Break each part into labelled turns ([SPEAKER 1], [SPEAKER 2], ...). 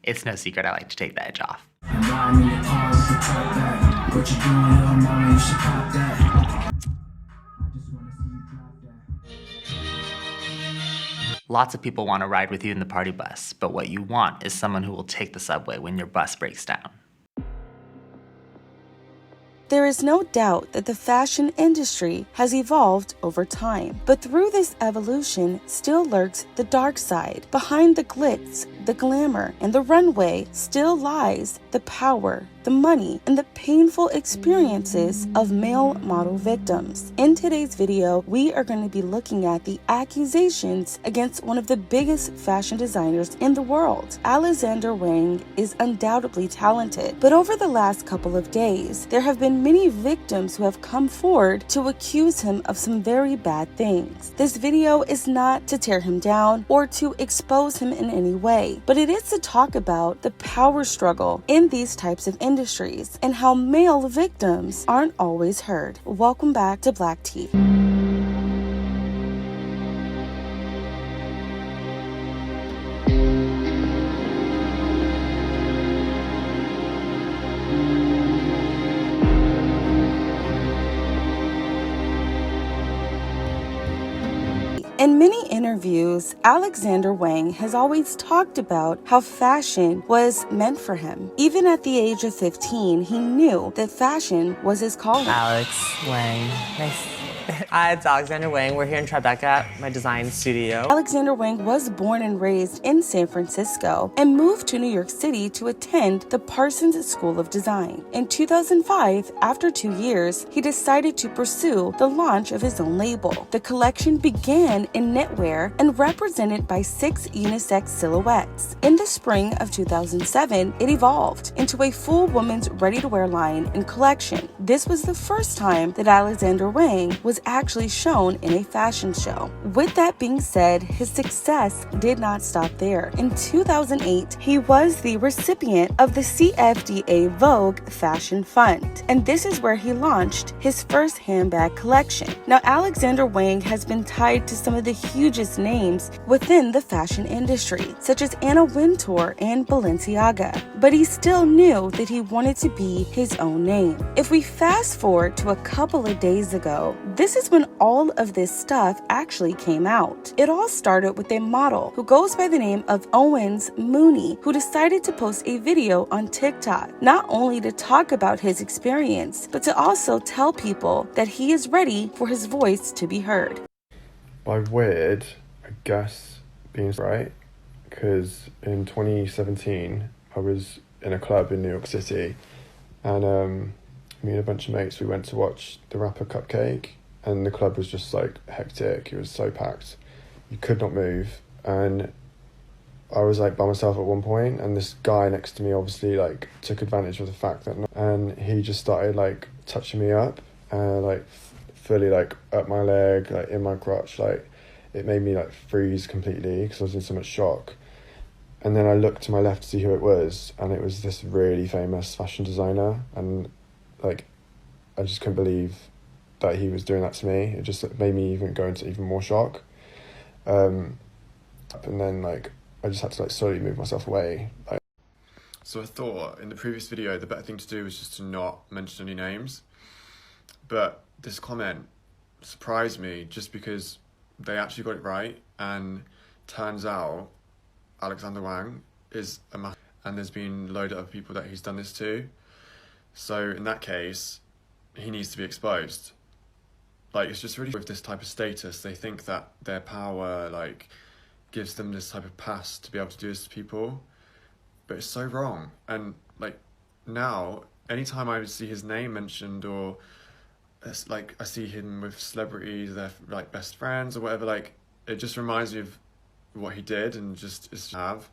[SPEAKER 1] It's no secret I like to take the edge off. Lots of people want to ride with you in the party bus, but what you want is someone who will take the subway when your bus breaks down.
[SPEAKER 2] There is no doubt that the fashion industry has evolved over time, but through this evolution still lurks the dark side. Behind the glitz, the glamour, and the runway still lies the power, the money, and the painful experiences of male model victims. In today's video, we are going to be looking at the accusations against one of the biggest fashion designers in the world. Alexander Wang is undoubtedly talented, but over the last couple of days, there have been many victims who have come forward to accuse him of some very bad things. This video is not to tear him down or to expose him in any way, but it is to talk about the power struggle in these types of industries and how male victims aren't always heard. Welcome back to Black Tea. In many interviews, Alexander Wang has always talked about how fashion was meant for him. Even at the age of 15, he knew that fashion was his calling.
[SPEAKER 3] Alex Wang, nice. Hi, it's Alexander Wang. We're here in Tribeca at my design studio.
[SPEAKER 2] Alexander Wang was born and raised in San Francisco and moved to New York City to attend the Parsons School of Design. In 2005, after 2 years, he decided to pursue the launch of his own label. The collection began in knitwear and represented by 6 unisex silhouettes. In the spring of 2007, it evolved into a full women's ready-to-wear line and collection. This was the first time that Alexander Wang was actually shown in a fashion show. With that being said, his success did not stop there. In 2008, he was the recipient of the CFDA Vogue Fashion Fund, and this is where he launched his first handbag collection. Now, Alexander Wang has been tied to some of the hugest names within the fashion industry, such as Anna Wintour and Balenciaga, but he still knew that he wanted to be his own name. If we fast forward to a couple of days ago, this is when all of this stuff actually came out. It all started with a model who goes by the name of Owens Mooney, who decided to post a video on TikTok, not only to talk about his experience, but to also tell people that he is ready for his voice to be heard.
[SPEAKER 4] By weird, I guess being right, because in 2017, I was in a club in New York City, and me and a bunch of mates, we went to watch the rapper Cupcake, and the club was just like hectic. It was so packed, you could not move, and I was like by myself at one point, and this guy next to me obviously like took advantage of the fact that, and he just started like touching me up, like fully like up my leg, like in my crotch. Like it made me like freeze completely because I was in so much shock. And then I looked to my left to see who it was, and it was this really famous fashion designer, and like I just couldn't believe that he was doing that to me. It just made me even go into even more shock. And then like I just had to like slowly move myself away. So I thought in the previous video the better thing to do was just to not mention any names, but this comment surprised me just because they actually got it right, and turns out Alexander Wang is a massive, and there's been a load of other people that he's done this to. So in that case, he needs to be exposed. Like, it's just really with this type of status, they think that their power like gives them this type of pass to be able to do this to people, but it's so wrong. And like now, anytime I see his name mentioned, or it's like I see him with celebrities, they're like best friends or whatever, like it just reminds me of what he did and just is have.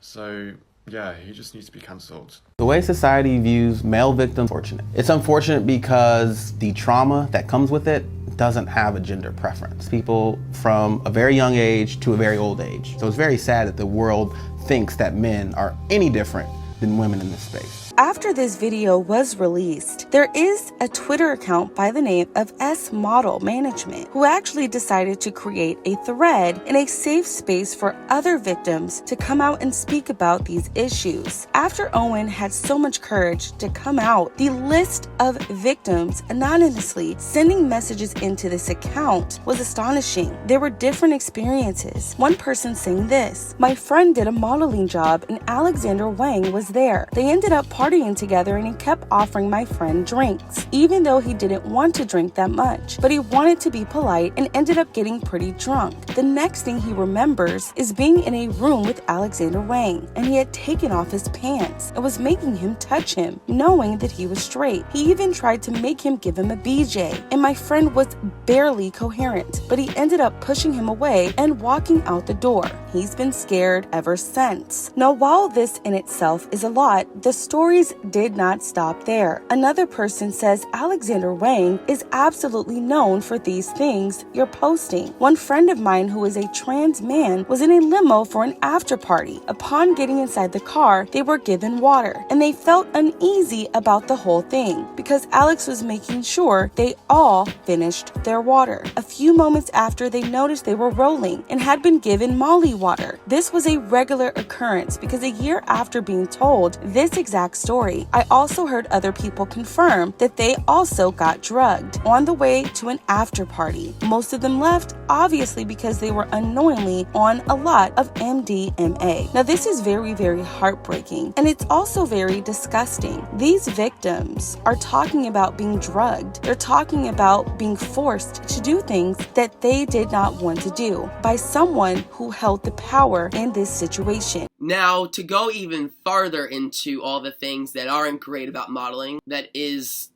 [SPEAKER 4] So yeah, he just needs to be cancelled.
[SPEAKER 5] The way society views male victims, unfortunate. It's unfortunate because the trauma that comes with it doesn't have a gender preference. People from a very young age to a very old age. So it's very sad that the world thinks that men are any different than women in this space.
[SPEAKER 2] After this video was released, there is a Twitter account by the name of S Model Management who actually decided to create a thread in a safe space for other victims to come out and speak about these issues. After Owen had so much courage to come out, the list of victims anonymously sending messages into this account was astonishing. There were different experiences. One person saying this: "My friend did a modeling job and Alexander Wang was there. They ended up partying together and he kept offering my friend drinks, even though he didn't want to drink that much, but he wanted to be polite and ended up getting pretty drunk. The next thing he remembers is being in a room with Alexander Wang, and he had taken off his pants and was making him touch him, knowing that he was straight. He even tried to make him give him a BJ, and my friend was barely coherent, but he ended up pushing him away and walking out the door. He's been scared ever since." Now, while this in itself is a lot, the stories did not stop there. Another person says Alexander Wang is absolutely known for these things you're posting. One friend of mine who is a trans man was in a limo for an after party. Upon getting inside the car, they were given water, and they felt uneasy about the whole thing because Alex was making sure they all finished their water. A few moments after, they noticed they were rolling and had been given Molly water. This was a regular occurrence because a year after being told this exact story, I also heard other people confirm that they also got drugged on the way to an after party. Most of them left, obviously, because they were unknowingly on a lot of MDMA. Now, this is very, very heartbreaking, and it's also very disgusting. These victims are talking about being drugged. They're talking about being forced to do things that they did not want to do by someone who held the power in this situation.
[SPEAKER 6] Now, to go even farther into all the things that aren't great about modeling, that is,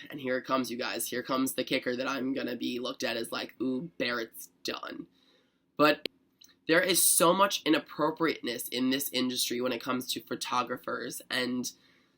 [SPEAKER 6] and here it comes, you guys, here comes the kicker that I'm gonna be looked at as like, ooh, Barrett's done. But there is so much inappropriateness in this industry when it comes to photographers and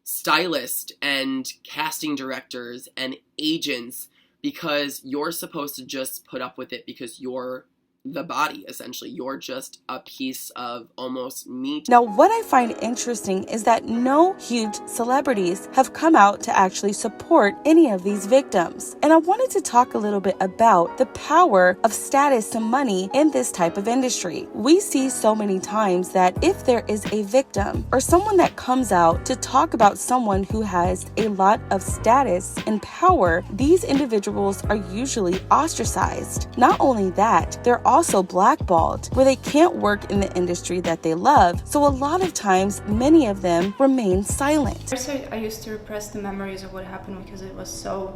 [SPEAKER 6] stylists and casting directors and agents, because you're supposed to just put up with it because you're the body, essentially. You're just a piece of almost meat.
[SPEAKER 2] Now, what I find interesting is that no huge celebrities have come out to actually support any of these victims. And I wanted to talk a little bit about the power of status and money in this type of industry. We see so many times that if there is a victim or someone that comes out to talk about someone who has a lot of status and power, these individuals are usually ostracized. Not only that, they're also blackballed, where they can't work in the industry that they love. So a lot of times, many of them remain silent.
[SPEAKER 7] I used to repress the memories of what happened because it was so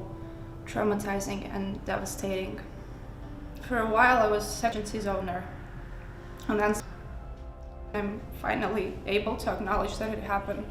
[SPEAKER 7] traumatizing and devastating. For a while, I was agency's owner, and then I'm finally able to acknowledge that it happened,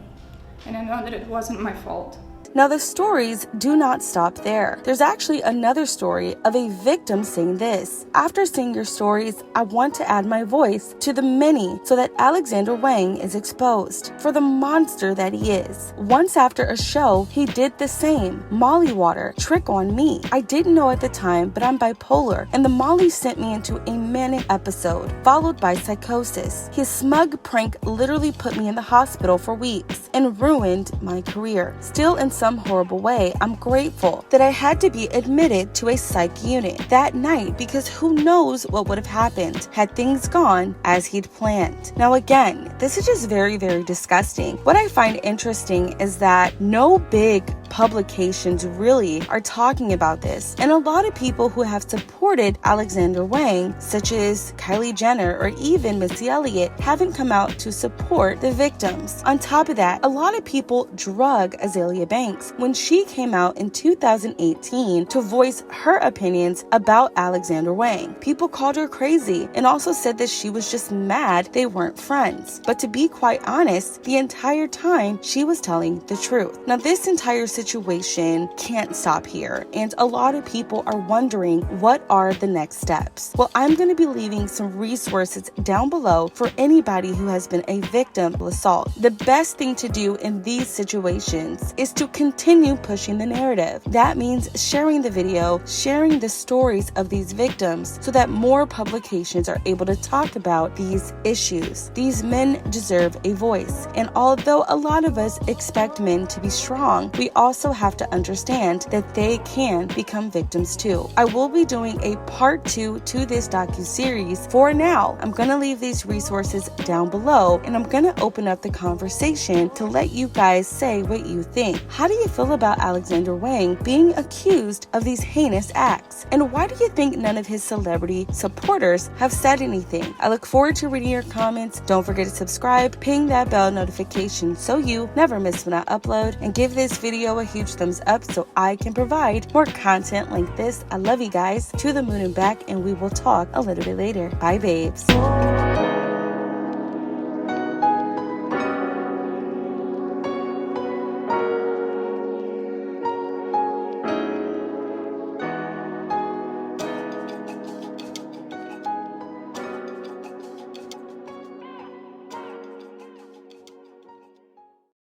[SPEAKER 7] and I know that it wasn't my fault.
[SPEAKER 2] Now, the stories do not stop there. There's actually another story of a victim saying this: "After seeing your stories, I want to add my voice to the many so that Alexander Wang is exposed for the monster that he is. Once after a show, he did the same. Molly water, trick on me. I didn't know at the time, but I'm bipolar, and the Molly sent me into a manic episode, followed by psychosis. His smug prank literally put me in the hospital for weeks and ruined my career. Still, in some horrible way, I'm grateful that I had to be admitted to a psych unit that night because who knows what would have happened had things gone as he'd planned." Now, again, this is just very, very disgusting. What I find interesting is that no big publications really are talking about this, and a lot of people who have supported Alexander Wang, such as Kylie Jenner or even Missy Elliott, haven't come out to support the victims. On top of that, a lot of people drug Azealia Banks when she came out in 2018 to voice her opinions about Alexander Wang. People called her crazy and also said that she was just mad they weren't friends. But to be quite honest, the entire time she was telling the truth. Now, this entire situation can't stop here, and a lot of people are wondering what are the next steps. Well, I'm going to be leaving some resources down below for anybody who has been a victim of assault. The best thing to do in these situations is to continue pushing the narrative. That means sharing the video, sharing the stories of these victims so that more publications are able to talk about these issues. These men deserve a voice. And although a lot of us expect men to be strong, we also have to understand that they can become victims too. I will be doing a part 2 to this docu-series. For now, I'm going to leave these resources down below, and I'm going to open up the conversation to let you guys say what you think. How do you feel about Alexander Wang being accused of these heinous acts? And why do you think none of his celebrity supporters have said anything? I look forward to reading your comments. Don't forget to subscribe, ping that bell notification so you never miss when I upload, and give this video a huge thumbs up so I can provide more content like this. I love you guys to the moon and back, and we will talk a little bit later. Bye, babes.